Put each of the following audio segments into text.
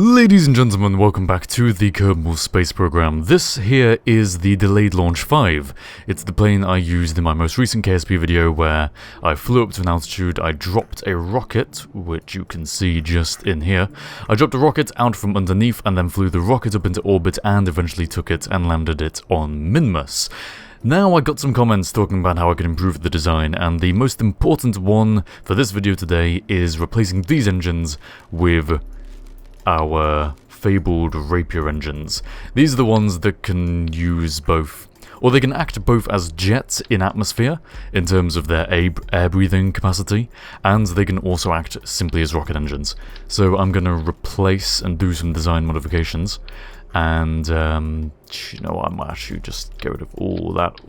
Ladies and gentlemen, welcome back to the Kerbin space program. This here is the Delayed Launch 5. It's the plane I used in my most recent KSP video where I flew up to an altitude, I dropped a rocket, which you can see just in here. I dropped a rocket out from underneath and then flew the rocket up into orbit and eventually took it and landed it on Minmus. Now I got some comments talking about how I could improve the design, and the most important one for this video today is replacing these engines with our fabled rapier engines. These are the ones that can use both, or they can act both as jets in atmosphere in terms of their air breathing capacity, and they can also act simply as rocket engines. So I'm going to replace and do some design modifications, and you know, I might actually just get rid of all that,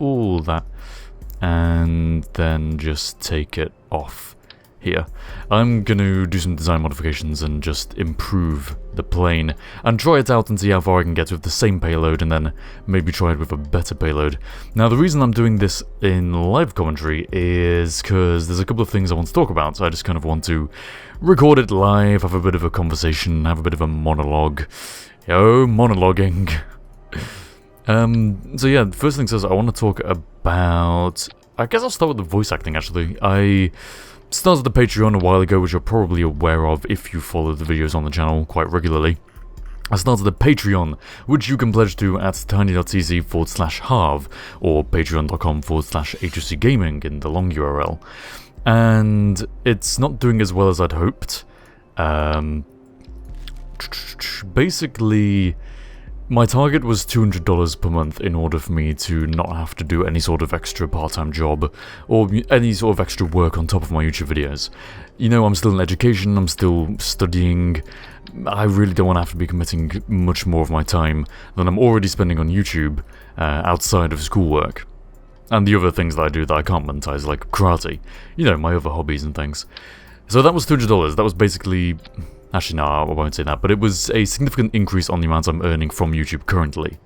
and then just take it off here. I'm going to do some design modifications and just improve the plane and try it out and see how far I can get with the same payload, and then maybe try it with a better payload. Now the reason I'm doing this in live commentary is because there's a couple of things I want to talk about, so I just kind of want to record it live, have a bit of a conversation, have a bit of a monologue. Yo, monologuing. So yeah, the first thing says I want to talk about, I guess I'll start with the voice acting actually. I started the Patreon a while ago, which you're probably aware of if you follow the videos on the channel quite regularly. I started the Patreon, which you can pledge to at tiny.cc/Harv or patreon.com/HOCgaming in the long URL. And it's not doing as well as I'd hoped. Basically, my target was $200 per month in order for me to not have to do any sort of extra part-time job or any sort of extra work on top of my YouTube videos. You know, I'm still in education, I'm still studying. I really don't want to have to be committing much more of my time than I'm already spending on YouTube outside of schoolwork. And the other things that I do that I can't monetize, like karate. You know, my other hobbies and things. So that was $200. That was basically... Actually, no, I won't say that, but it was a significant increase on the amount I'm earning from YouTube currently.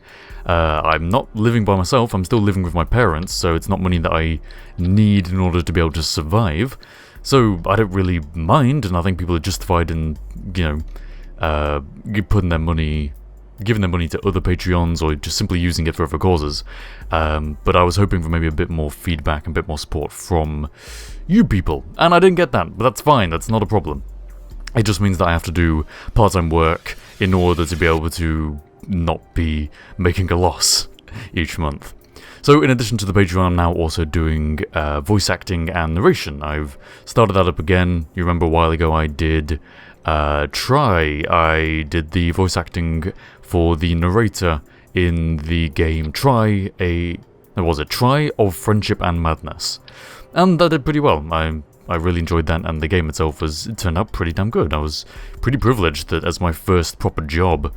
I'm not living by myself, I'm still living with my parents, so it's not money that I need in order to be able to survive. So I don't really mind, and I think people are justified in, you know, putting their money, giving their money to other Patreons, or just simply using it for other causes. But I was hoping for maybe a bit more feedback and a bit more support from you people, and I didn't get that, but that's fine, that's not a problem. It just means that I have to do part-time work in order to be able to not be making a loss each month. So in addition to the Patreon, I'm now also doing voice acting and narration. I've started that up again. You remember a while ago I did I did the voice acting for the narrator in the game Try of Friendship and Madness. And that did pretty well. I really enjoyed that, and the game itself it turned out pretty damn good. I was pretty privileged that as my first proper job,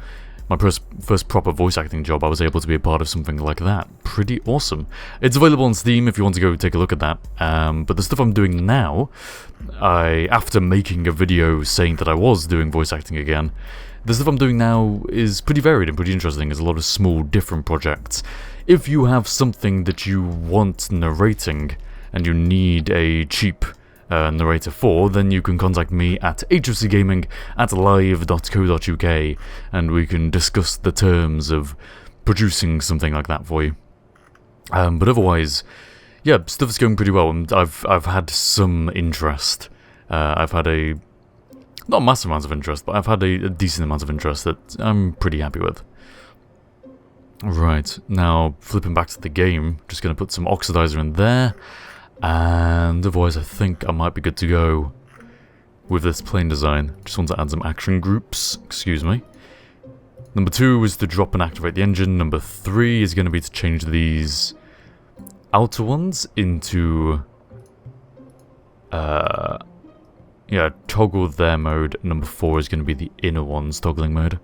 my first proper voice acting job, I was able to be a part of something like that. Pretty awesome. It's available on Steam if you want to go take a look at that. But the stuff I'm doing now, after making a video saying that I was doing voice acting again, the stuff I'm doing now is pretty varied and pretty interesting. There's a lot of small, different projects. If you have something that you want narrating, and you need a cheap narrator for, then you can contact me at HOCgaming@live.co.uk, and we can discuss the terms of producing something like that for you. But otherwise, yeah, stuff's going pretty well, and I've had some interest. I've had not massive amounts of interest, but I've had a decent amount of interest that I'm pretty happy with. Right, now flipping back to the game, just going to put some oxidizer in there. And otherwise I think I might be good to go with this plane design. Just want to add some action groups, excuse me. Number 2 is to drop and activate the engine. Number 3 is going to be to change these outer ones into toggle their mode. Number 4 is going to be the inner ones toggling mode.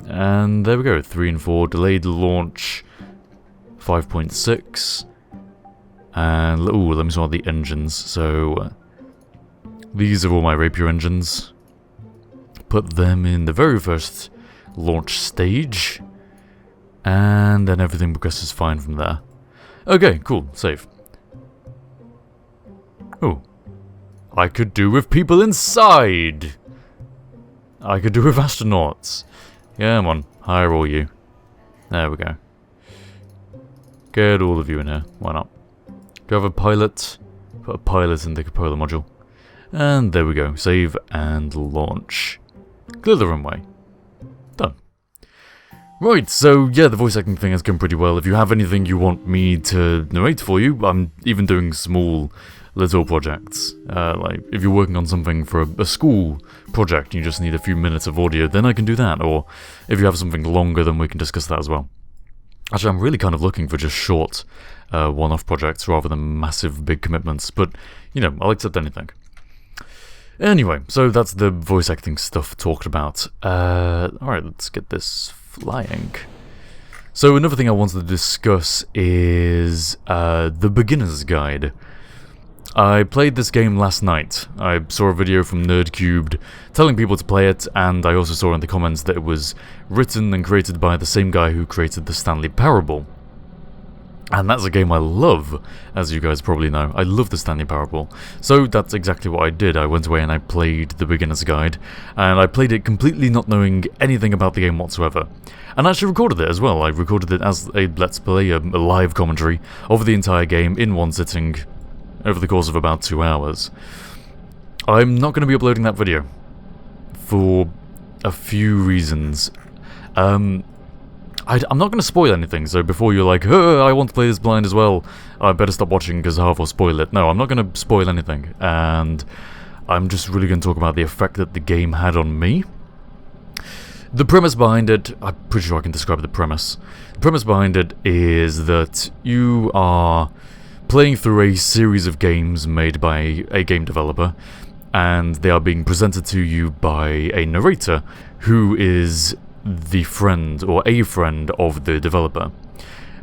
And there we go, 3 and 4, delayed launch 5.6. And let me sort out the engines. So these are all my rapier engines. Put them in the very first launch stage, and then everything progresses fine from there. Okay, cool, save. Oh, I could do with people inside. I could do with astronauts. Come on, hire all you. There we go. Get all of you in here. Why not? Do I have a pilot? Put a pilot in the cupola module. And there we go. Save and launch. Clear the runway. Done. Right, so yeah, the voice acting thing has gone pretty well. If you have anything you want me to narrate for you, I'm even doing small little projects. Like, if you're working on something for a school project and you just need a few minutes of audio, then I can do that. Or if you have something longer, then we can discuss that as well. Actually, I'm really kind of looking for just short one-off projects rather than massive big commitments. But, you know, I'll accept anything. Anyway, so that's the voice acting stuff talked about. Alright, let's get this flying. So another thing I wanted to discuss is the beginner's guide. I played this game last night. I saw a video from NerdCubed telling people to play it, and I also saw in the comments that it was written and created by the same guy who created the Stanley Parable. And that's a game I love, as you guys probably know. I love the Stanley Parable. So that's exactly what I did. I went away and I played the beginner's guide, and I played it completely not knowing anything about the game whatsoever. And I actually recorded it as well. I recorded it as a Let's Play, a live commentary of the entire game in one sitting over the course of about 2 hours. I'm not going to be uploading that video for a few reasons. I'm not going to spoil anything, so before you're like, I want to play this blind as well, I better stop watching because Harv will spoil it. No, I'm not going to spoil anything, and I'm just really going to talk about the effect that the game had on me. The premise behind it, I'm pretty sure I can describe the premise. The premise behind it is that you are playing through a series of games made by a game developer, and they are being presented to you by a narrator who is the friend or a friend of the developer.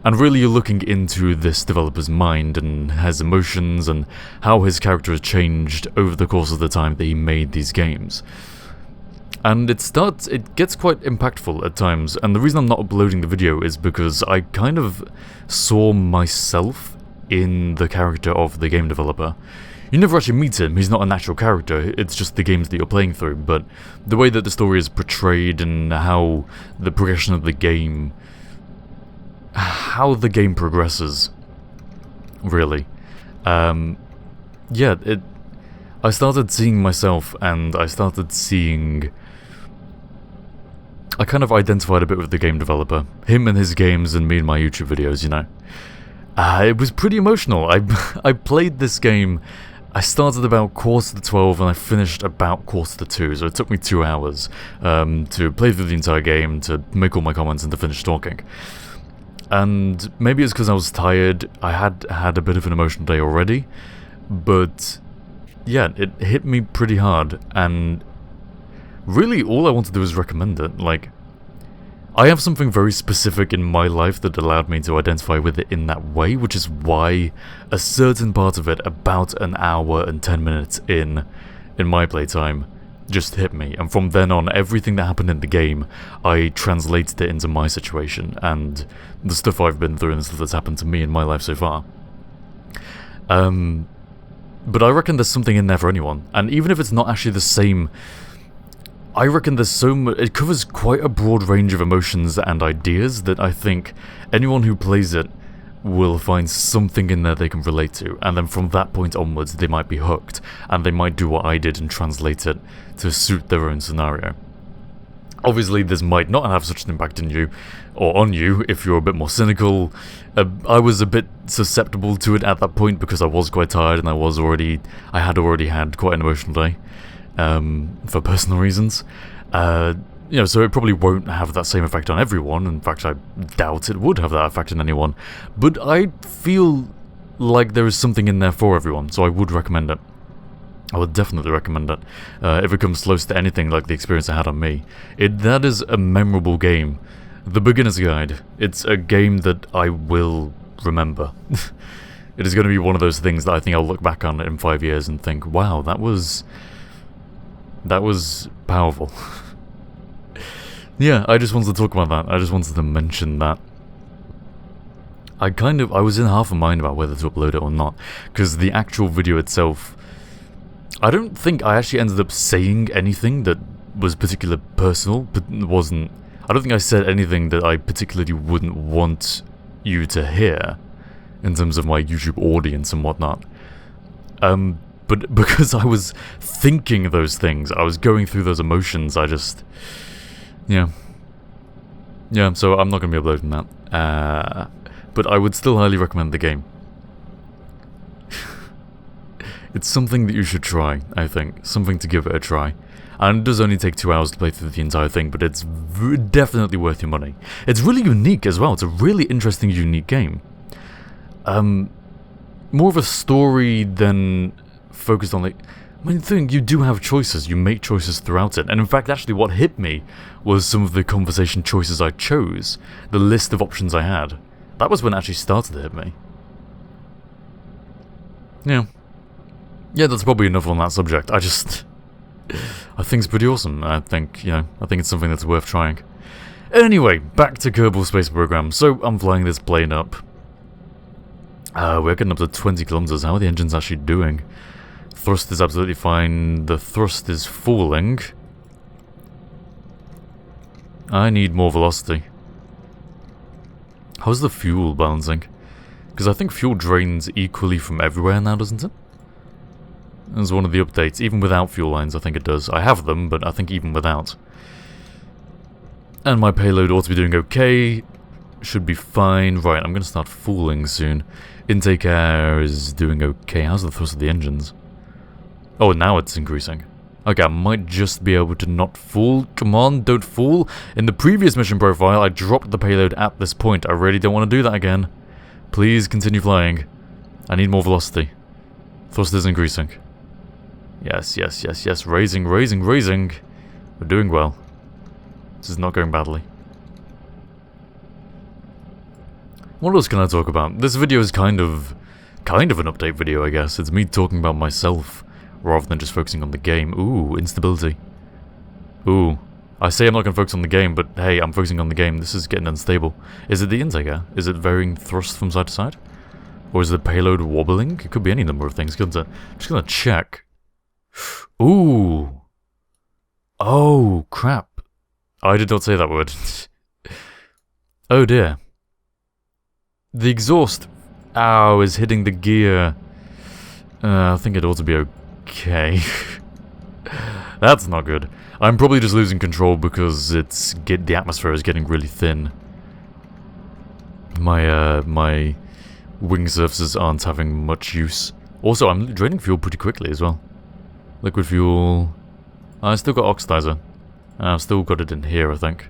And really you're looking into this developer's mind and his emotions and how his character has changed over the course of the time that he made these games. And it gets quite impactful at times, and the reason I'm not uploading the video is because I kind of saw myself in the character of the game developer. You never actually meet him, he's not a natural character, it's just the games that you're playing through, but the way that the story is portrayed and how the progression of the game, how the game progresses, really. Yeah, I started seeing myself, and I kind of identified a bit with the game developer. Him and his games, and me and my YouTube videos, you know. It was pretty emotional. I played this game. I started about 11:45 and I finished about 2:45, so it took me 2 hours to play through the entire game, to make all my comments and to finish talking. And maybe it's because I was tired, I had a bit of an emotional day already, but yeah, it hit me pretty hard, and really all I want to do is recommend it. Like, I have something very specific in my life that allowed me to identify with it in that way, which is why a certain part of it, about an hour and 10 minutes in my playtime, just hit me. And from then on, everything that happened in the game, I translated it into my situation, and the stuff I've been through and the stuff that's happened to me in my life so far. But I reckon there's something in there for anyone, and even if it's not actually the same, I reckon there's so much, it covers quite a broad range of emotions and ideas that I think anyone who plays it will find something in there they can relate to, and then from that point onwards they might be hooked, and they might do what I did and translate it to suit their own scenario. Obviously this might not have such an impact on you, or on you, if you're a bit more cynical. I was a bit susceptible to it at that point because I was quite tired and I had already had quite an emotional day. For personal reasons. You know, so it probably won't have that same effect on everyone. In fact, I doubt it would have that effect on anyone. But I feel like there is something in there for everyone, so I would recommend it. I would definitely recommend it. If it comes close to anything like the experience I had on me. That is a memorable game. The Beginner's Guide. It's a game that I will remember. It is going to be one of those things that I think I'll look back on in 5 years and think, wow, that was powerful. Yeah, I just wanted to talk about that. I just wanted to mention that. I was in half a mind about whether to upload it or not, because the actual video itself, I don't think I actually ended up saying anything that was particularly personal, but wasn't... I don't think I said anything that I particularly wouldn't want you to hear in terms of my YouTube audience and whatnot. But because I was thinking those things, I was going through those emotions, I just... Yeah. Yeah, so I'm not going to be uploading that. But I would still highly recommend the game. It's something that you should try, I think. Something to give it a try. And it does only take 2 hours to play through the entire thing, but it's definitely worth your money. It's really unique as well. It's a really interesting, unique game. More of a story than focused on, like... I mean, the thing, you do have choices. You make choices throughout it. And in fact, actually, what hit me was some of the conversation choices I chose. The list of options I had. That was when it actually started to hit me. Yeah. Yeah, that's probably enough on that subject. I think it's pretty awesome. I think, you know, I think it's something that's worth trying. Anyway, back to Kerbal Space Program. So, I'm flying this plane up. We're getting up to 20 kilometers. How are the engines actually doing? Thrust is absolutely fine. The thrust is falling. I need more velocity. How's the fuel balancing? Because I think fuel drains equally from everywhere now, doesn't it? That's one of the updates. Even without fuel lines, I think it does. I have them, but I think even without. And my payload ought to be doing okay. Should be fine. Right, I'm going to start falling soon. Intake air is doing okay. How's the thrust of the engines? Oh, now it's increasing. Okay, I might just be able to not fall. Come on, don't fall. In the previous mission profile, I dropped the payload at this point. I really don't want to do that again. Please continue flying. I need more velocity. Thrust is increasing. Yes, yes, yes, yes. Raising, raising, raising. We're doing well. This is not going badly. What else can I talk about? This video is kind of an update video, I guess. It's me talking about myself, rather than just focusing on the game. Ooh, instability. Ooh. I say I'm not going to focus on the game, but hey, I'm focusing on the game. This is getting unstable. Is it the intake air? Is it varying thrust from side to side? Or is the payload wobbling? It could be any number of things, couldn't it? I'm just going to check. Ooh. Oh, crap. I did not say that word. Oh dear. The exhaust, is hitting the gear. I think it ought to be okay. That's not good. I'm probably just losing control because the atmosphere is getting really thin. My wing surfaces aren't having much use. Also, I'm draining fuel pretty quickly as well. Liquid fuel. I still got oxidizer. I've still got it in here, I think.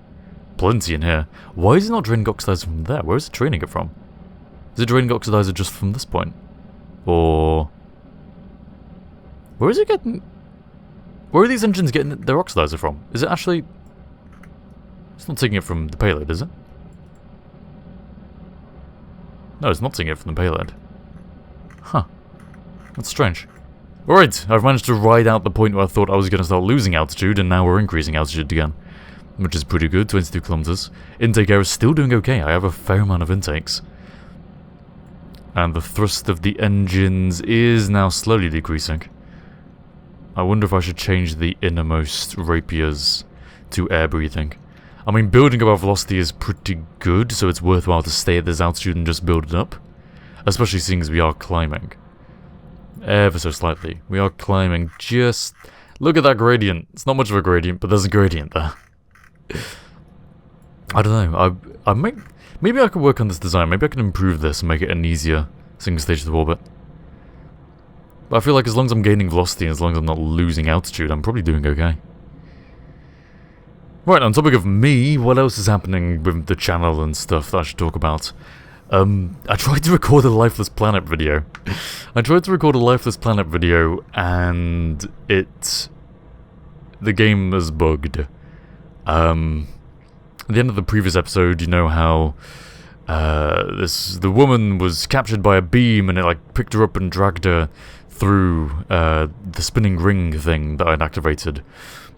Plenty in here. Why is it not draining oxidizer from there? Where is it draining it from? Is it draining oxidizer just from this point? Or... where is it getting... where are these engines getting their oxidizer from? Is it actually... it's not taking it from the payload, is it? No, it's not taking it from the payload. Huh. That's strange. Alright, I've managed to ride out the point where I thought I was going to start losing altitude, and now we're increasing altitude again. Which is pretty good, 22 kilometers. Intake air is still doing okay. I have a fair amount of intakes. And the thrust of the engines is now slowly decreasing. I wonder if I should change the innermost rapiers to air breathing. I mean, building above velocity is pretty good, so it's worthwhile to stay at this altitude and just build it up. Especially seeing as we are climbing. Ever so slightly. We are climbing just... look at that gradient. It's not much of a gradient, but there's a gradient there. I don't know. Maybe I could work on this design. Maybe I can improve this and make it an easier single stage of orbit. But I feel like as long as I'm gaining velocity and as long as I'm not losing altitude, I'm probably doing okay. Right, on topic of me, what else is happening with the channel and stuff that I should talk about? I tried to record a Lifeless Planet video. And the game is bugged. At the end of the previous episode, you know how the woman was captured by a beam and it like picked her up and dragged her through the spinning ring thing that I'd activated.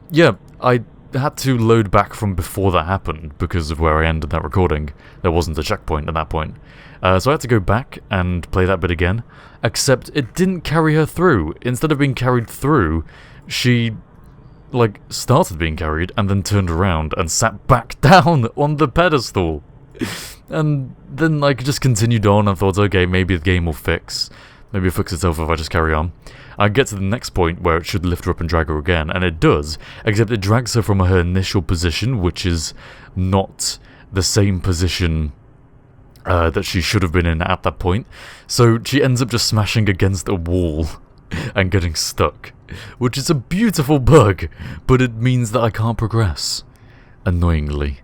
Yeah, I had to load back from before that happened because of where I ended that recording. There wasn't a checkpoint at that point. So I had to go back and play that bit again, except it didn't carry her through. Instead of being carried through, she like, started being carried and then turned around and sat back down on the pedestal. And then, like, just continued on and thought, okay, maybe the game will fix. Maybe it'll fix itself if I just carry on. I get to the next point where it should lift her up and drag her again, and it does, except it drags her from her initial position, which is not the same position that she should have been in at that point. So she ends up just smashing against a wall and getting stuck, which is a beautiful bug, but it means that I can't progress, annoyingly.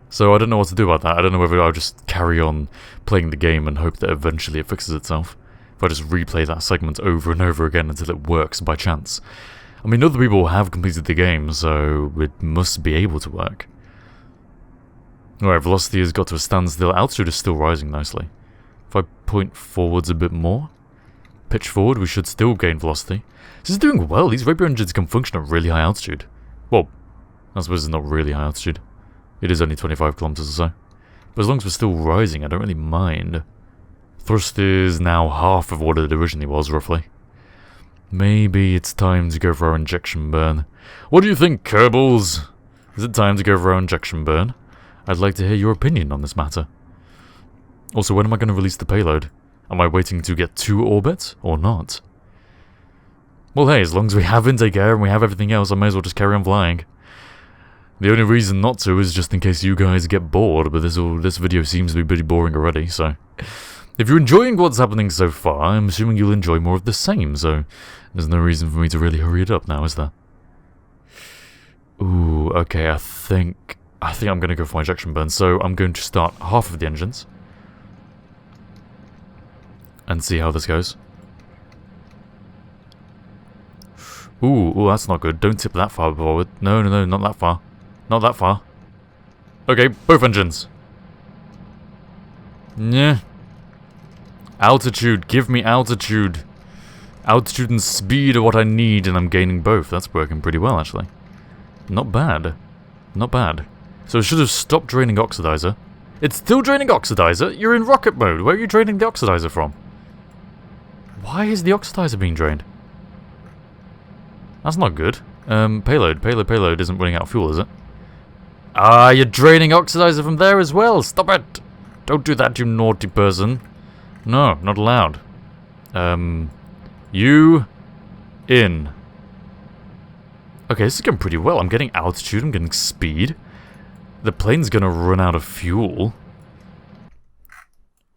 So I don't know what to do about that. I don't know whether I'll just carry on playing the game and hope that eventually it fixes itself. If I just replay that segment over and over again until it works by chance. I mean, other people have completed the game, so it must be able to work. Alright, velocity has got to a standstill. Altitude is still rising nicely. If I point forwards a bit more, pitch forward, we should still gain velocity. This is doing well. These Rapier engines can function at really high altitude. Well, I suppose it's not really high altitude. It is only 25 kilometers or so. But as long as we're still rising, I don't really mind. Thrust is now half of what it originally was, roughly. Maybe it's time to go for our injection burn. What do you think, Kerbals? Is it time to go for our injection burn? I'd like to hear your opinion on this matter. Also, when am I going to release the payload? Am I waiting to get to orbit, or not? Well, hey, as long as we have intake air and we have everything else, I may as well just carry on flying. The only reason not to is just in case you guys get bored, but this video seems to be pretty boring already, so... If you're enjoying what's happening so far, I'm assuming you'll enjoy more of the same, so... There's no reason for me to really hurry it up now, is there? Ooh, okay, I think I'm going to go for my ejection burn, so I'm going to start half of the engines. And see how this goes. Ooh, that's not good. Don't tip that far forward. No, not that far. Not that far. Okay, both engines. Yeah. Altitude, give me altitude. Altitude and speed are what I need, and I'm gaining both. That's working pretty well, actually. Not bad. Not bad. So it should have stopped draining oxidizer. It's still draining oxidizer? You're in rocket mode. Where are you draining the oxidizer from? Why is the oxidizer being drained? That's not good. Payload isn't running out of fuel, is it? Ah, you're draining oxidizer from there as well. Stop it. Don't do that, you naughty person. No, not allowed. You... in. Okay, this is going pretty well. I'm getting altitude, I'm getting speed. The plane's gonna run out of fuel.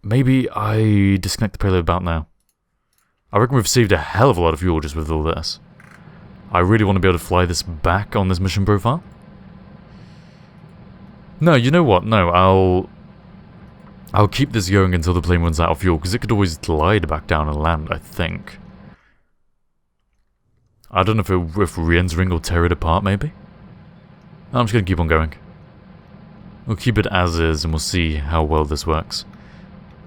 Maybe I disconnect the payload about now. I reckon we've saved a hell of a lot of fuel just with all this. I really want to be able to fly this back on this mission profile. No, you know what? No, I'll keep this going until the plane runs out of fuel, because it could always glide back down and land, I think. I don't know if re-entering will tear it apart, maybe? I'm just going to keep on going. We'll keep it as is, and we'll see how well this works.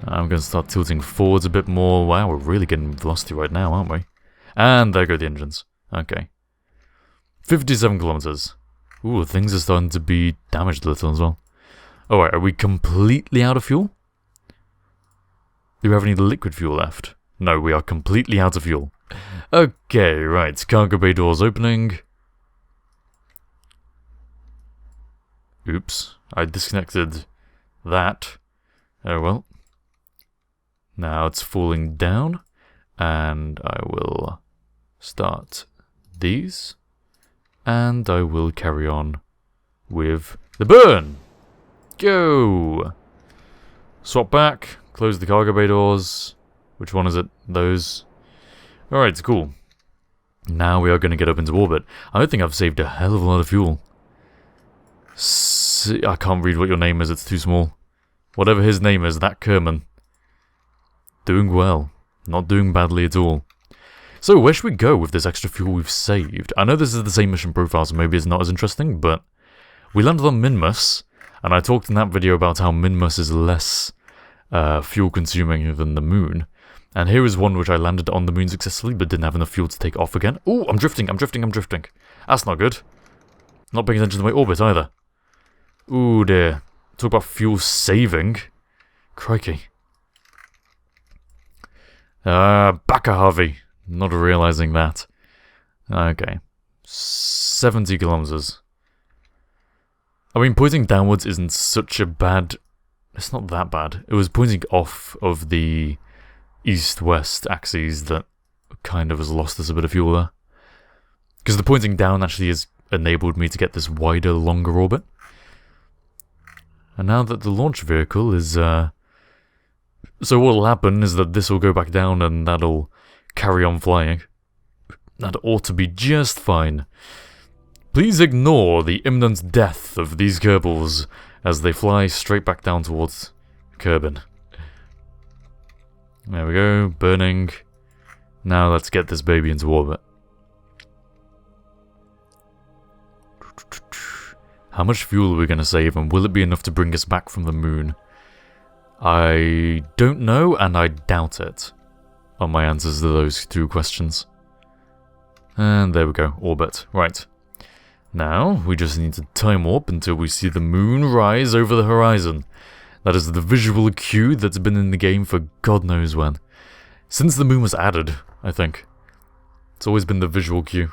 I'm going to start tilting forwards a bit more. Wow, we're really getting velocity right now, aren't we? And there go the engines. Okay. 57 kilometers. Ooh, things are starting to be damaged a little as well. Alright, are we completely out of fuel? Do we have any liquid fuel left? No, we are completely out of fuel. Okay, right. Cargo bay doors opening. Oops. I disconnected that. Oh well. Now it's falling down. And I will start these. And I will carry on with the burn. Go! Swap back. Close the cargo bay doors. Which one is it? Those. Alright, cool. Now we are going to get up into orbit. I don't think I've saved a hell of a lot of fuel. I can't read what your name is, it's too small. Whatever his name is, that Kerbin. Doing well. Not doing badly at all. So, where should we go with this extra fuel we've saved? I know this is the same mission profile, so maybe it's not as interesting, but... We landed on Minmus, and I talked in that video about how Minmus is less fuel consuming than the moon. And here is one which I landed on the moon successfully, but didn't have enough fuel to take off again. Ooh, I'm drifting. That's not good. Not paying attention to my orbit either. Ooh dear. Talk about fuel saving. Crikey. Backa Harvey. Not realizing that. Okay. 70 kilometers. I mean, pointing downwards isn't such a bad... It's not that bad. It was pointing off of the east-west axes that kind of has lost us a bit of fuel there. Because the pointing down actually has enabled me to get this wider, longer orbit. And now that the launch vehicle is... So what will happen is that this will go back down and that'll carry on flying. That ought to be just fine. Please ignore the imminent death of these Kerbals as they fly straight back down towards Kerbin. There we go, burning. Now let's get this baby into orbit. How much fuel are we going to save, and will it be enough to bring us back from the moon? I don't know, and I doubt it, on my answers to those two questions. And there we go, orbit. Right. Now, we just need to time warp until we see the moon rise over the horizon. That is the visual cue that's been in the game for God knows when. Since the moon was added, I think. It's always been the visual cue.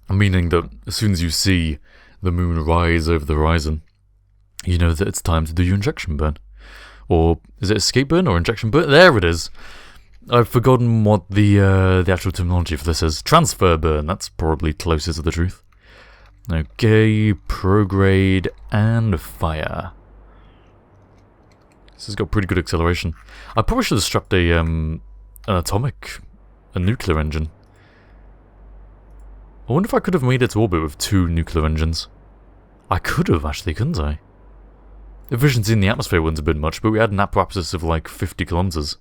Meaning that as soon as you see the moon rise over the horizon, you know that it's time to do your injection burn. Or, is it escape burn or injection burn? There it is! I've forgotten what the actual terminology for this is. Transfer burn, that's probably closer to the truth. Okay, prograde and fire. This has got pretty good acceleration. I probably should have strapped a nuclear engine. I wonder if I could have made it to orbit with 2 nuclear engines. I could have actually, couldn't I? Efficiency in the atmosphere wouldn't have been much, but we had an apparatus of like 50 kilometers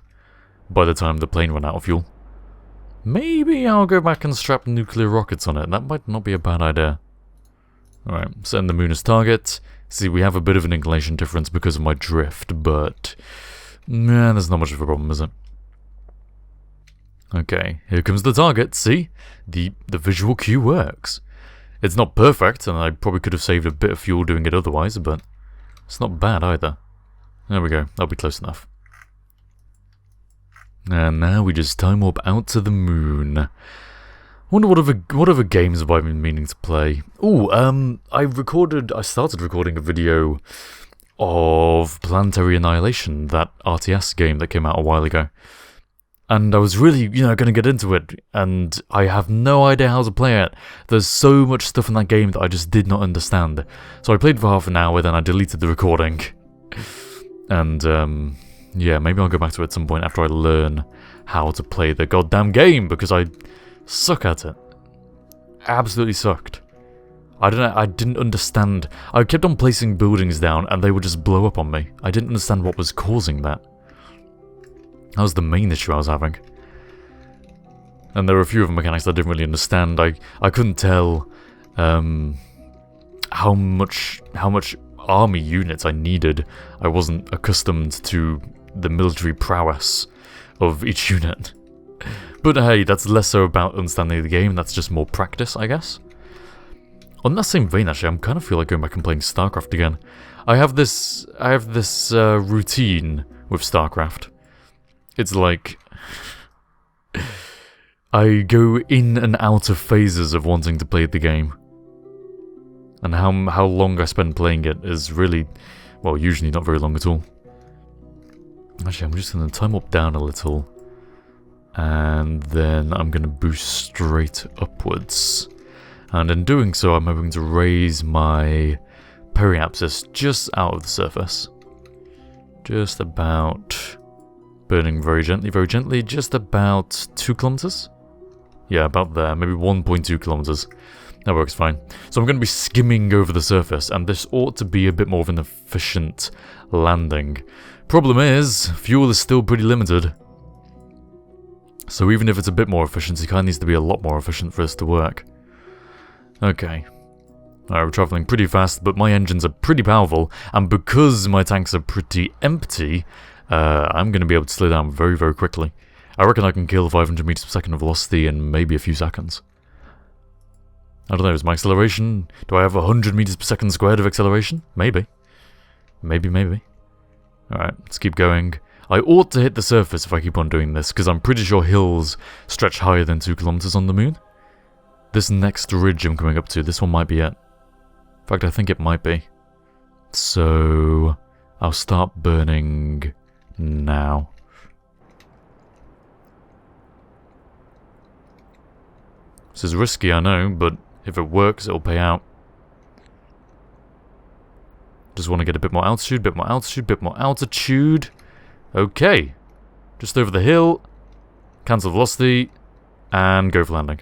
by the time the plane ran out of fuel. Maybe I'll go back and strap nuclear rockets on it. That might not be a bad idea. Alright, setting the moon as target. See, we have a bit of an inclination difference because of my drift, but... Nah, there's not much of a problem, is it? Okay, here comes the target. See? The visual cue works. It's not perfect, and I probably could have saved a bit of fuel doing it otherwise, but it's not bad either. There we go, that'll be close enough. And now we just time warp out to the moon. I wonder what other games have I been meaning to play. Ooh, I started recording a video of Planetary Annihilation, that RTS game that came out a while ago. And I was really, going to get into it, and I have no idea how to play it. There's so much stuff in that game that I just did not understand. So I played for half an hour, then I deleted the recording. And, yeah, maybe I'll go back to it at some point after I learn how to play the goddamn game, because I suck at it. Absolutely sucked. I don't know, I didn't understand. I kept on placing buildings down, and they would just blow up on me. I didn't understand what was causing that. That was the main issue I was having. And there were a few of the mechanics I didn't really understand. I couldn't tell how much army units I needed. I wasn't accustomed to the military prowess of each unit. But hey, that's less so about understanding the game, that's just more practice, I guess. On that same vein, actually, I kind of feel like going back and playing StarCraft again. I have this routine with StarCraft. It's like I go in and out of phases of wanting to play the game. And how long I spend playing it is really, well, usually not very long at all. Actually, I'm just going to time warp down a little. And then I'm going to boost straight upwards. And in doing so, I'm hoping to raise my periapsis just out of the surface. Just about... burning very gently, just about 2 kilometers? Yeah, about there, maybe 1.2 kilometers. That works fine. So I'm going to be skimming over the surface, and this ought to be a bit more of an efficient landing. Problem is, fuel is still pretty limited. So even if it's a bit more efficient, it kind of needs to be a lot more efficient for this to work. Okay. Alright, we're travelling pretty fast, but my engines are pretty powerful, and because my tanks are pretty empty, I'm going to be able to slow down very, very quickly. I reckon I can kill 500 meters per second of velocity in maybe a few seconds. I don't know, is my acceleration... do I have 100 meters per second squared of acceleration? Maybe. Maybe. Alright, let's keep going. I ought to hit the surface if I keep on doing this, because I'm pretty sure hills stretch higher than 2 kilometers on the moon. This next ridge I'm coming up to, this one might be it. In fact, I think it might be. So, I'll start burning now. This is risky, I know, but if it works, it'll pay out. Just want to get a bit more altitude, bit more altitude, bit more altitude. Okay. Just over the hill. Cancel velocity. And go for landing.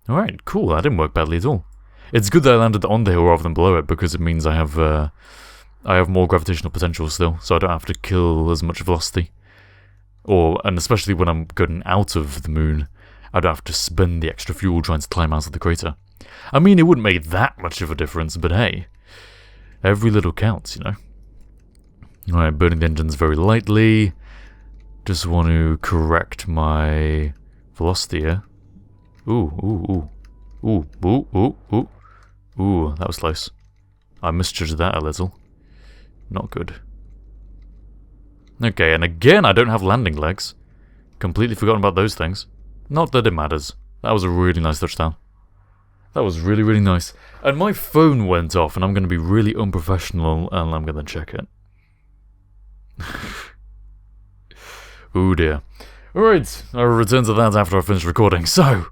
Alright, cool. That didn't work badly at all. It's good that I landed on the hill rather than below it, because it means I have more gravitational potential still, so I don't have to kill as much velocity. And especially when I'm going out of the moon, I don't have to spend the extra fuel trying to climb out of the crater. I mean, it wouldn't make that much of a difference, but hey. Every little counts, you know. Alright, burning the engines very lightly. Just want to correct my velocity here. Ooh, that was close. I misjudged that a little. Not good. Okay, and again I don't have landing legs. Completely forgotten about those things. Not that it matters. That was a really nice touchdown. That was really, really nice. And my phone went off, and I'm going to be really unprofessional, and I'm going to check it. Oh dear. Alright, I'll return to that after I finish recording. So,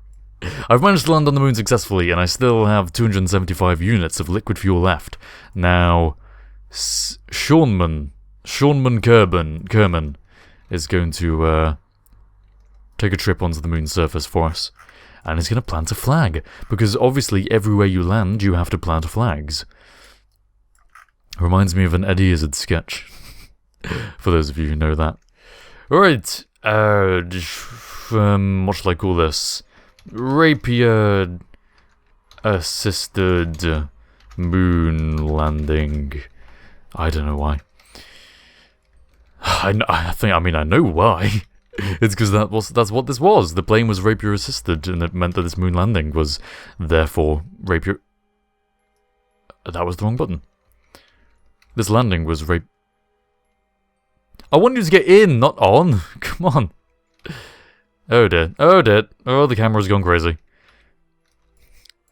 I've managed to land on the moon successfully, and I still have 275 units of liquid fuel left. Now, Kerbin is going to take a trip onto the moon's surface for us. And he's going to plant a flag, because obviously everywhere you land, you have to plant flags. Reminds me of an Eddie Izzard sketch, for those of you who know that. Alright, what should I call this? Rapier-assisted moon landing. I don't know why. I know why. It's because that's what this was. The plane was rapier assisted, and it meant that this moon landing was therefore rapier. That was the wrong button. This landing was I want you to get in, not on. Come on. Oh dear. Oh dear. Oh, the camera's gone crazy.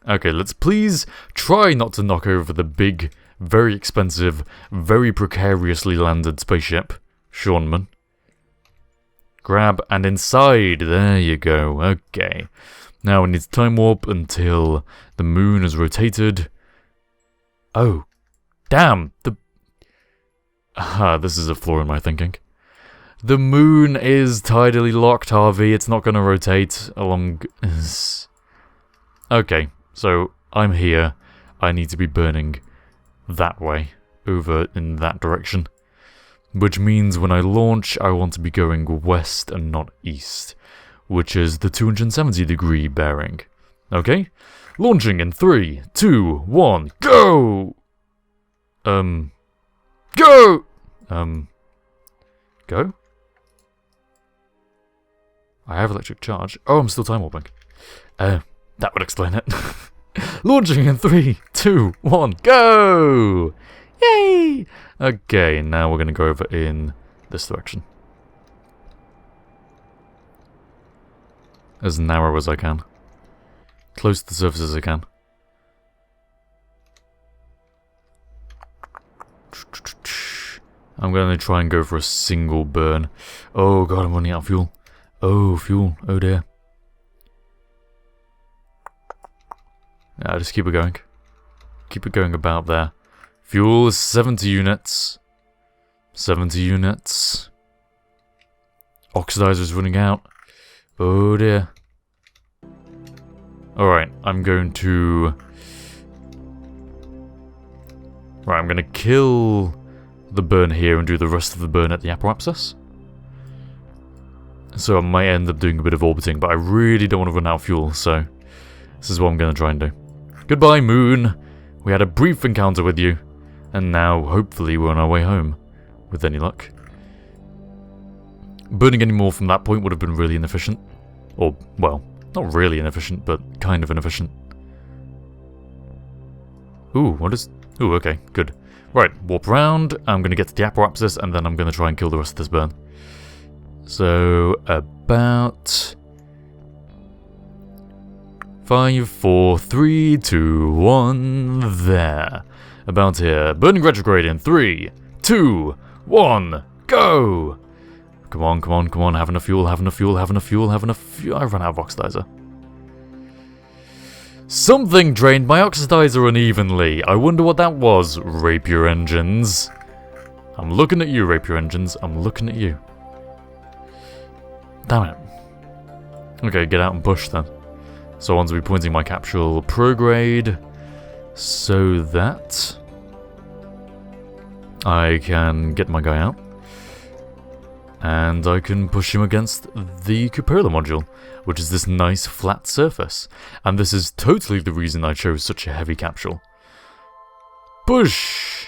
Okay, let's please try not to knock over the big, very expensive, very precariously landed spaceship, Seanman. Grab and inside. There you go. Okay. Now we need to time warp until the moon is rotated. Oh. Damn. This is a flaw in my thinking. The moon is tidally locked, Harvey. It's not going to rotate along... Okay. So, I'm here. I need to be burning that way. Over in that direction. Which means when I launch, I want to be going west and not east, which is the 270 degree bearing. Okay? Launching in 3, 2, 1, go! Go! Go? I have electric charge. Oh, I'm still time warping. That would explain it. Launching in 3, 2, 1, go! Yay! Okay, now we're going to go over in this direction. As narrow as I can. Close to the surface as I can. I'm going to try and go for a single burn. Oh god, I'm running out of fuel. Oh, fuel. Oh dear. Yeah, just keep it going. Keep it going about there. Fuel is 70 units. 70 units. Oxidizer's running out. Oh dear. Alright, I'm going to... Right, I'm going to kill the burn here and do the rest of the burn at the apoapsis. So I might end up doing a bit of orbiting, but I really don't want to run out of fuel, so this is what I'm going to try and do. Goodbye, Moon! We had a brief encounter with you. And now, hopefully, we're on our way home, with any luck. Burning any more from that point would have been really inefficient. Or, well, not really inefficient, but kind of inefficient. Ooh, what is... Ooh, okay, good. Right, warp around. I'm going to get to the Apoapsis, and then I'm going to try and kill the rest of this burn. So, about 5, 4, 3, 2, 1, there. About here. Burning retrograde in 3, 2, 1, go! Come on, come on, come on. Have enough fuel, have enough fuel, have enough fuel, have enough fuel. I've run out of oxidizer. Something drained my oxidizer unevenly. I wonder what that was, rapier engines. I'm looking at you, rapier engines. I'm looking at you. Damn it. Okay, get out and push then. So I want to be pointing my capsule prograde so that I can get my guy out. And I can push him against the cupola module, which is this nice flat surface. And this is totally the reason I chose such a heavy capsule. Push!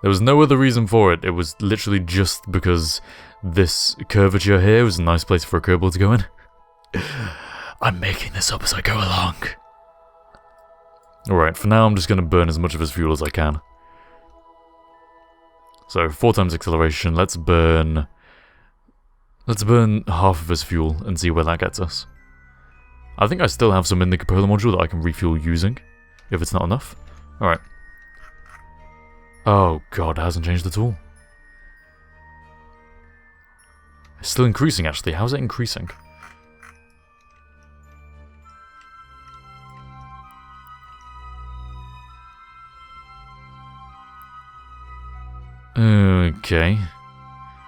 There was no other reason for it. It was literally just because this curvature here was a nice place for a Kerbal to go in. I'm making this up as I go along. Alright, for now I'm just going to burn as much of his fuel as I can. So, 4 times acceleration, let's burn half of his fuel and see where that gets us. I think I still have some in the cupola module that I can refuel using, if it's not enough. Alright. Oh god, it hasn't changed at all. It's still increasing actually, how's it increasing? Okay.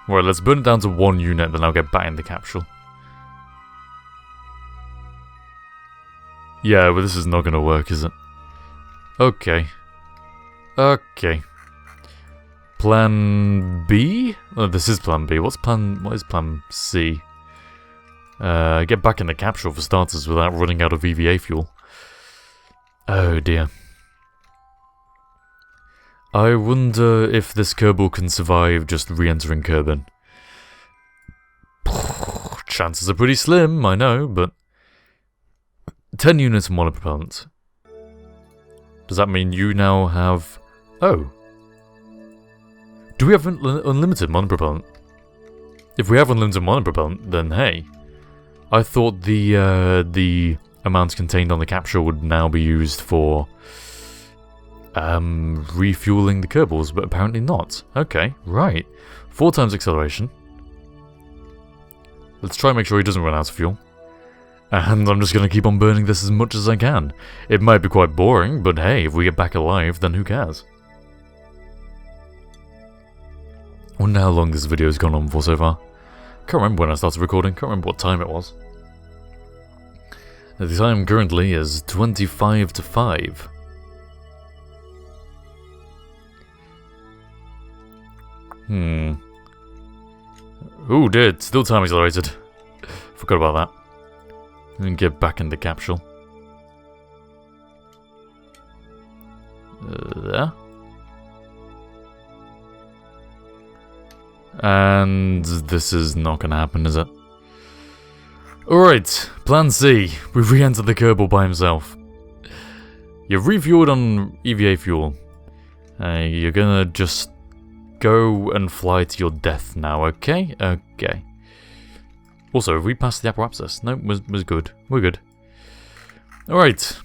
Right, let's burn it down to 1 unit, then I'll get back in the capsule. Yeah, but this is not going to work, is it? Okay. Okay. Plan B? Oh, this is plan B. What is plan C? Get back in the capsule for starters without running out of EVA fuel. Oh dear. I wonder if this Kerbal can survive just re-entering Kerbin. Chances are pretty slim, I know, but 10 units of monopropellant. Does that mean you now have... Oh. Do we have unlimited monopropellant? If we have unlimited monopropellant, then hey. I thought the amount contained on the capsule would now be used for refueling the Kerbals, but apparently not. Okay, right. 4 times acceleration. Let's try and make sure he doesn't run out of fuel. And I'm just going to keep on burning this as much as I can. It might be quite boring, but hey, if we get back alive, then who cares? I wonder how long this video has gone on for so far. Can't remember when I started recording, can't remember what time it was. The time currently is 25 to 5. Ooh, dude, still time accelerated. Forgot about that. And get back in the capsule. There. And this is not gonna happen, is it? Alright, plan C. We've re-entered the Kerbal by himself. You've refueled on EVA fuel. You're gonna just go and fly to your death now, okay? Okay. Also, have we passed the Apoapsis? No, was good. We're good. Alright.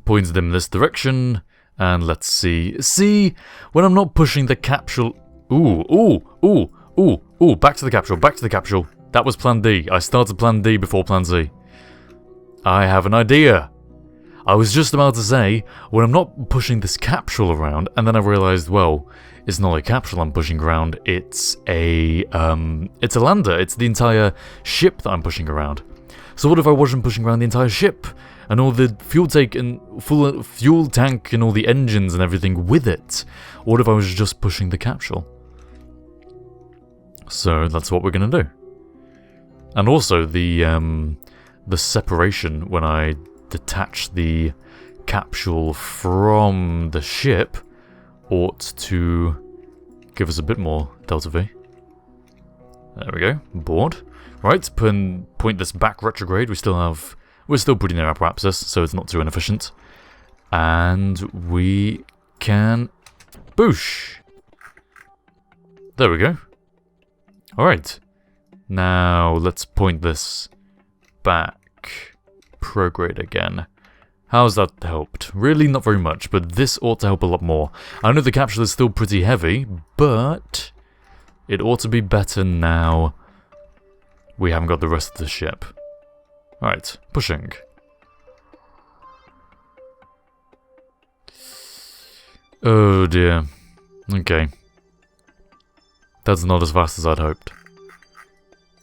Pointed him in this direction, and let's see. See, when I'm not pushing the capsule... Ooh, back to the capsule, back to the capsule. That was plan D. I started plan D before plan C. I have an idea. I was just about to say, when I'm not pushing this capsule around, and then I realized, well, it's not a capsule I'm pushing around, it's a lander. It's the entire ship that I'm pushing around. So what if I wasn't pushing around the entire ship, and all the fuel tank and fuel tank and all the engines and everything with it? What if I was just pushing the capsule? So that's what we're gonna do. And also the separation when I detach the capsule from the ship ought to give us a bit more delta V. There we go. Board. Right, point this back retrograde. We're still pretty near Apoapsis, so it's not too inefficient. And we can Boosh! There we go. Alright. Now, let's point this back. Prograde again. How's that helped? Really not very much, but this ought to help a lot more. I know the capsule is still pretty heavy, but it ought to be better now we haven't got the rest of the ship. Alright, pushing. Oh dear. Okay. That's not as fast as I'd hoped.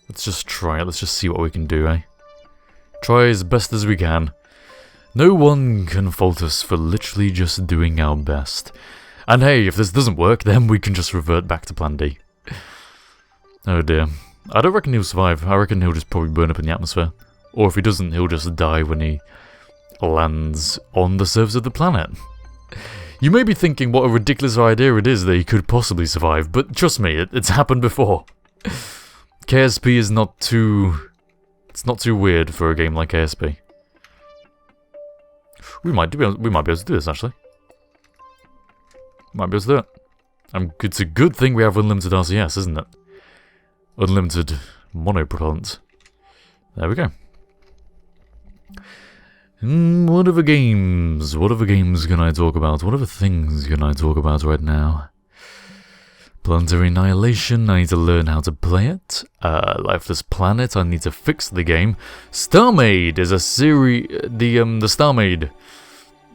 Let's just try it, let's just see what we can do, eh? Try as best as we can. No one can fault us for literally just doing our best. And hey, if this doesn't work, then we can just revert back to plan D. Oh dear. I don't reckon he'll survive. I reckon he'll just probably burn up in the atmosphere. Or if he doesn't, he'll just die when he lands on the surface of the planet. You may be thinking what a ridiculous idea it is that he could possibly survive, but trust me, it's happened before. KSP is not too... It's not too weird for a game like KSP. We might be able to do this, actually. Might be able to do it. It's a good thing we have unlimited RCS, isn't it? Unlimited monopropellant. There we go. What other games? What other games can I talk about? What other things can I talk about right now? Planetary Annihilation, I need to learn how to play it. Lifeless Planet, I need to fix the game. Starmaid is a series... The Starmaid.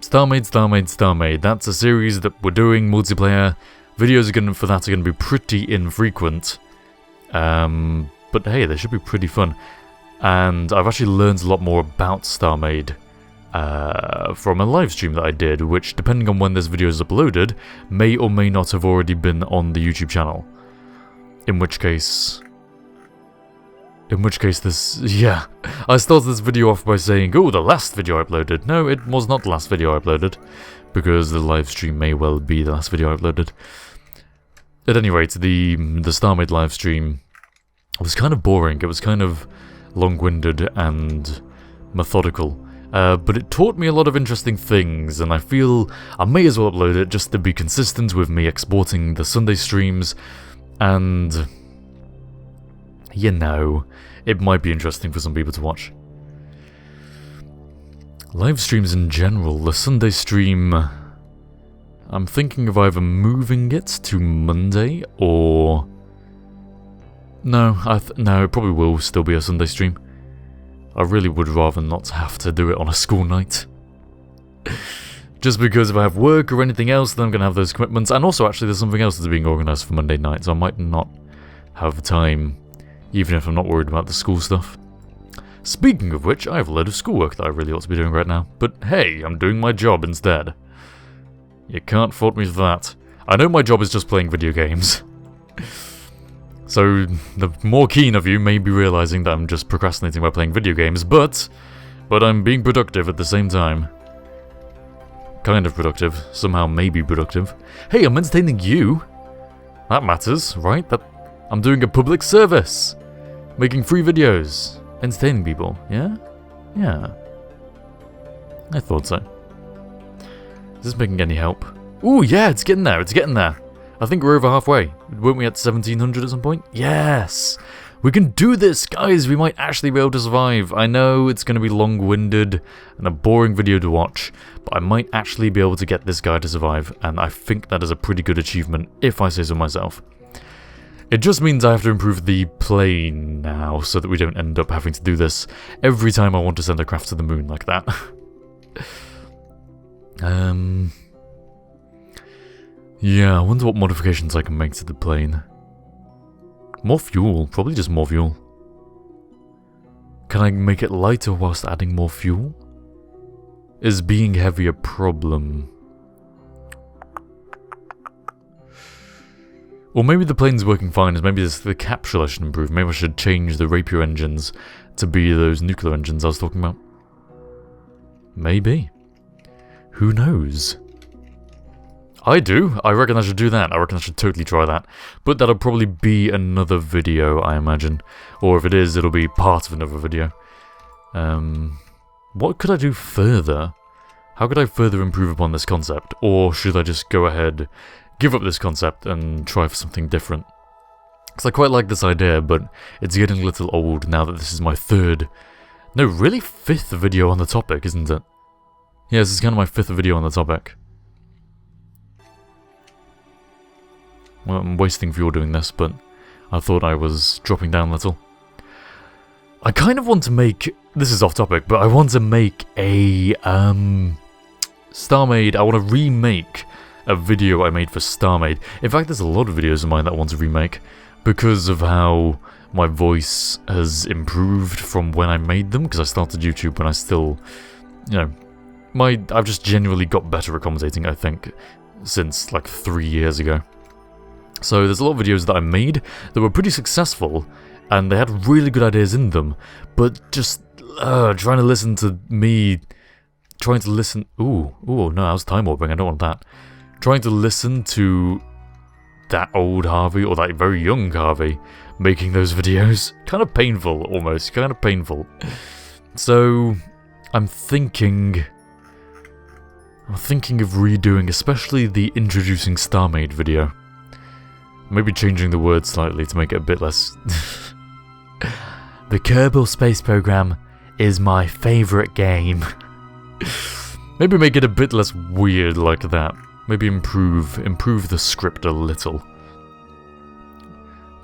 Starmaid. That's a series that we're doing, multiplayer. Videos for that are going to be pretty infrequent. But hey, they should be pretty fun. And I've actually learned a lot more about Starmaid from a live stream that I did, which, depending on when this video is uploaded, may or may not have already been on the YouTube channel. In which case this... Yeah. I started this video off by saying, oh, the last video I uploaded. No, it was not the last video I uploaded, because the live stream may well be the last video I uploaded. At any rate, the Starmaid live stream was kind of boring. It was kind of long-winded and methodical. But it taught me a lot of interesting things, and I feel I may as well upload it just to be consistent with me exporting the Sunday streams, and... you know, it might be interesting for some people to watch. Live streams in general, the Sunday stream... I'm thinking of either moving it to Monday, or... No, no, it probably will still be a Sunday stream. I really would rather not have to do it on a school night. Just because if I have work or anything else, then I'm going to have those commitments. And also, actually, there's something else that's being organised for Monday night, so I might not have time, even if I'm not worried about the school stuff. Speaking of which, I have a load of schoolwork that I really ought to be doing right now. But hey, I'm doing my job instead. You can't fault me for that. I know my job is just playing video games. So, the more keen of you may be realising that I'm just procrastinating by playing video games, but I'm being productive at the same time. Kind of productive. Somehow maybe productive. Hey, I'm entertaining you! That matters, right? I'm doing a public service! Making free videos. Entertaining people, yeah? Yeah. I thought so. Is this making any help? Ooh, yeah, it's getting there, it's getting there. I think we're over halfway. Weren't we at 1700 at some point? Yes! We can do this, guys! We might actually be able to survive. I know it's going to be long-winded and a boring video to watch, but I might actually be able to get this guy to survive, and I think that is a pretty good achievement, if I say so myself. It just means I have to improve the plane now, so that we don't end up having to do this every time I want to send a craft to the moon like that. Yeah, I wonder what modifications I can make to the plane. More fuel, probably just more fuel. Can I make it lighter whilst adding more fuel? Is being heavy a problem? Or maybe the plane's working fine, maybe it's the capsule I should improve. Maybe I should change the Rapier engines to be those nuclear engines I was talking about. Maybe. Who knows? I do. I reckon I should do that. I reckon I should totally try that. But that'll probably be another video, I imagine. Or if it is, it'll be part of another video. What could I do further? How could I further improve upon this concept? Or should I just go ahead, give up this concept and try for something different. Because I quite like this idea, but it's getting a little old now that this is my third, no, really 5th video on the topic, isn't it? Yeah, this is kind of my 5th video on the topic. Well, I'm wasting fuel doing this, but I thought I was dropping down a little. I kind of want to make, this is off topic, but I want to make a, StarMade, I want to remake a video I made for StarMade. In fact, there's a lot of videos of mine that I want to remake, because of how my voice has improved from when I made them, because I started YouTube when I still, you know, I've just genuinely got better at commentating, I think, since like 3 years ago. So there's a lot of videos that I made that were pretty successful, and they had really good ideas in them, but just trying to listen to me, trying to listen, ooh, no, I was time warping, I don't want that. Trying to listen to that old Harvey, or that very young Harvey, making those videos, kind of painful, almost, kind of painful. So, I'm thinking of redoing, especially the introducing StarMade video. Maybe changing the words slightly to make it a bit less... The Kerbal Space Program is my favourite game. Maybe make it a bit less weird like that. Maybe improve the script a little.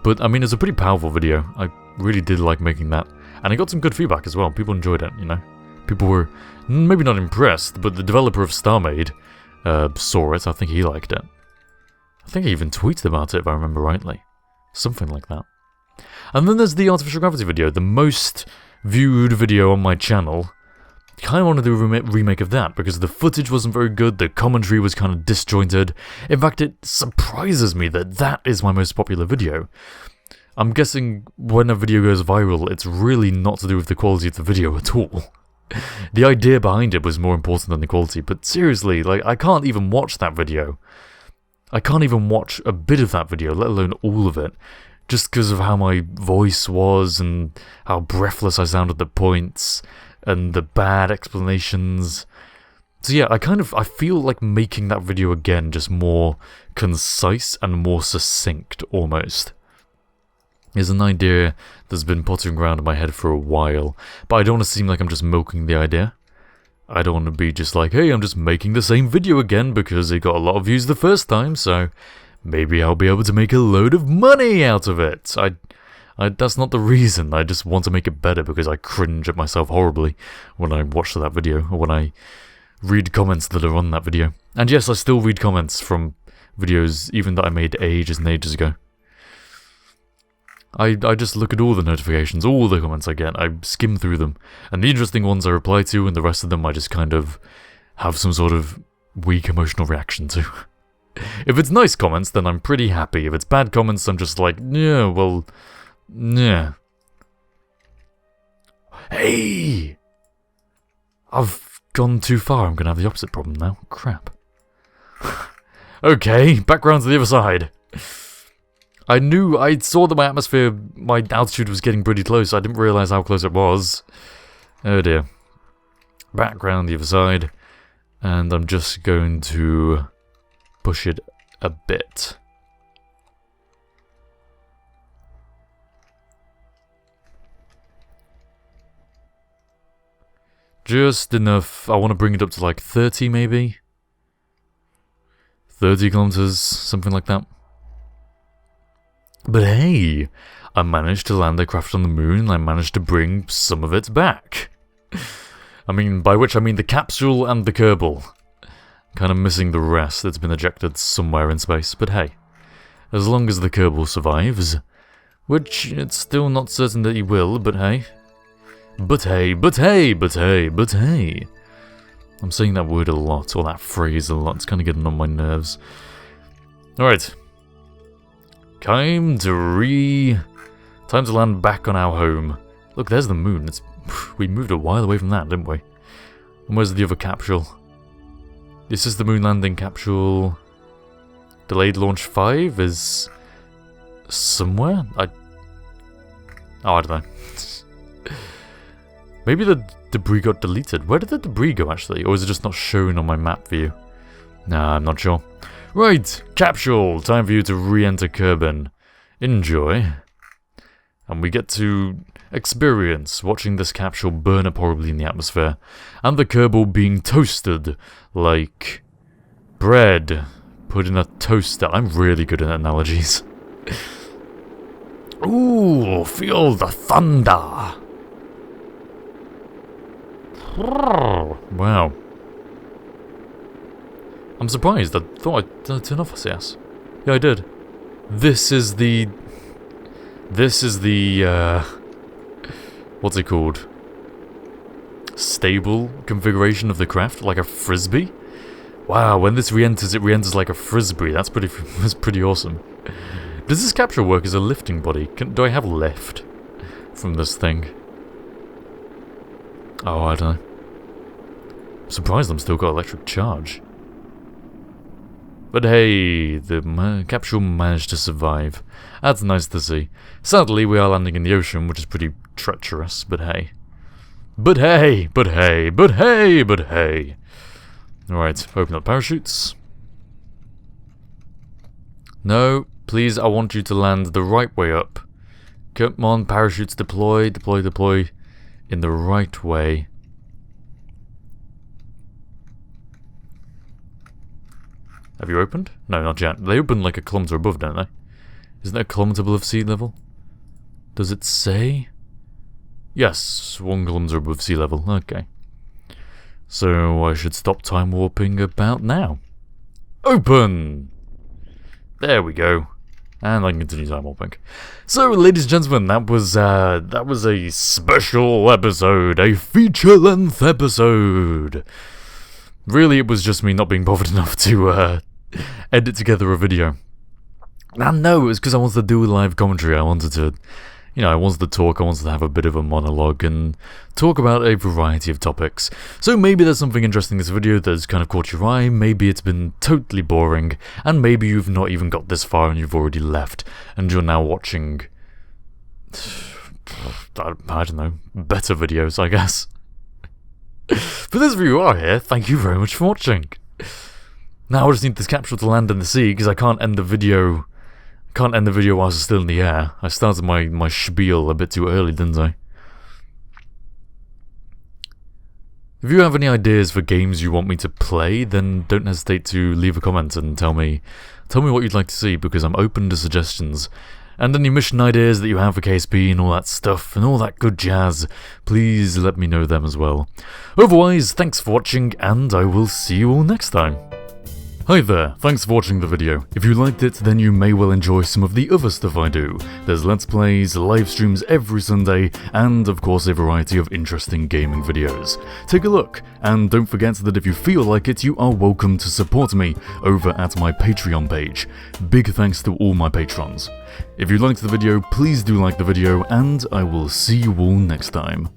But, I mean, it's a pretty powerful video. I really did like making that. And I got some good feedback as well. People enjoyed it, you know. People were maybe not impressed, but the developer of StarMade saw it. I think he liked it. I think I even tweeted about it, if I remember rightly. Something like that. And then there's the artificial gravity video, the most viewed video on my channel. I kind of want to do a remake of that, because the footage wasn't very good, the commentary was kind of disjointed. In fact, it surprises me that that is my most popular video. I'm guessing when a video goes viral, it's really not to do with the quality of the video at all. The idea behind it was more important than the quality, but seriously, like, I can't even watch that video. I can't even watch a bit of that video, let alone all of it, just because of how my voice was and how breathless I sounded at points and the bad explanations. So yeah, I feel like making that video again just more concise and more succinct almost. Is an idea that's been pottering around in my head for a while, but I don't want to seem like I'm just milking the idea. I don't want to be just like, hey, I'm just making the same video again because it got a lot of views the first time, so maybe I'll be able to make a load of money out of it. That's not the reason. I just want to make it better because I cringe at myself horribly when I watch that video, or when I read comments that are on that video. And yes, I still read comments from videos even that I made ages and ages ago. I just look at all the notifications, all the comments I get, I skim through them, and the interesting ones I reply to, and the rest of them I just kind of have some sort of weak emotional reaction to. If it's nice comments, then I'm pretty happy. If it's bad comments, I'm just like, yeah, well, yeah. Hey! I've gone too far, I'm gonna have the opposite problem now. Crap. Okay, back round to the other side. I saw that my altitude was getting pretty close. I didn't realise how close it was. Oh dear. Back round the other side. And I'm just going to push it a bit. Just enough. I want to bring it up to like 30 maybe. 30 kilometers, something like that. But hey, I managed to land a craft on the moon, and I managed to bring some of it back. I mean, by which I mean the capsule and the Kerbal. Kind of missing the rest that's been ejected somewhere in space, but hey. As long as the Kerbal survives, which it's still not certain that he will, but hey. But hey, but hey, but hey, but hey. I'm saying that word a lot, or that phrase a lot, it's kind of getting on my nerves. Alright. Time to land back on our home. Look, there's the moon. We moved a while away from that, didn't we? And where's the other capsule? This is the moon landing capsule. Delayed launch 5 is somewhere? I don't know. Maybe the debris got deleted. Where did the debris go, actually? Or is it just not shown on my map view? Nah, I'm not sure. Right, capsule. Time for you to re-enter Kerbin. Enjoy. And we get to experience watching this capsule burn up horribly in the atmosphere, and the Kerbal being toasted like bread put in a toaster. I'm really good at analogies. Ooh, feel the thunder. Wow. I'm surprised. I thought I'd turn off CS. Yeah, I did. This is the... what's it called? Stable configuration of the craft, like a frisbee? Wow, when this re-enters, it re-enters like a frisbee. That's pretty awesome. Does this capsule work as a lifting body? Do I have lift from this thing? Oh, I don't know. I'm surprised I'm still got electric charge. But hey, the capsule managed to survive. That's nice to see. Sadly, we are landing in the ocean, which is pretty treacherous, but hey. But hey, but hey, but hey, but hey. Alright, open up parachutes. No, please, I want you to land the right way up. Come on, parachutes deploy, deploy, deploy. In the right way. Have you opened? No, not yet. They open like a kilometer above, don't they? Isn't it a kilometer above sea level? Does it say? Yes, 1 kilometer above sea level. Okay. So I should stop time warping about now. Open! There we go. And I can continue time warping. So, ladies and gentlemen, that was a special episode, a feature-length episode. Really, it was just me not being bothered enough to edit together a video. And no, it was because I wanted to do live commentary. I wanted to, I wanted to talk, I wanted to have a bit of a monologue and talk about a variety of topics. So maybe there's something interesting in this video that's kind of caught your eye, maybe it's been totally boring, and maybe you've not even got this far and you've already left, and you're now watching, I don't know, better videos, I guess. For those of you who are here, thank you very much for watching. Now I just need this capsule to land in the sea, because I can't end the video whilst it's still in the air. I started my spiel a bit too early, didn't I? If you have any ideas for games you want me to play, then don't hesitate to leave a comment and tell me what you'd like to see, because I'm open to suggestions. And any mission ideas that you have for KSP and all that stuff, and all that good jazz, please let me know them as well. Otherwise, thanks for watching, and I will see you all next time. Hi there, thanks for watching the video. If you liked it, then you may well enjoy some of the other stuff I do. There's Let's Plays, live streams every Sunday, and of course a variety of interesting gaming videos. Take a look, and don't forget that if you feel like it, you are welcome to support me over at my Patreon page. Big thanks to all my patrons. If you liked the video, please do like the video, and I will see you all next time.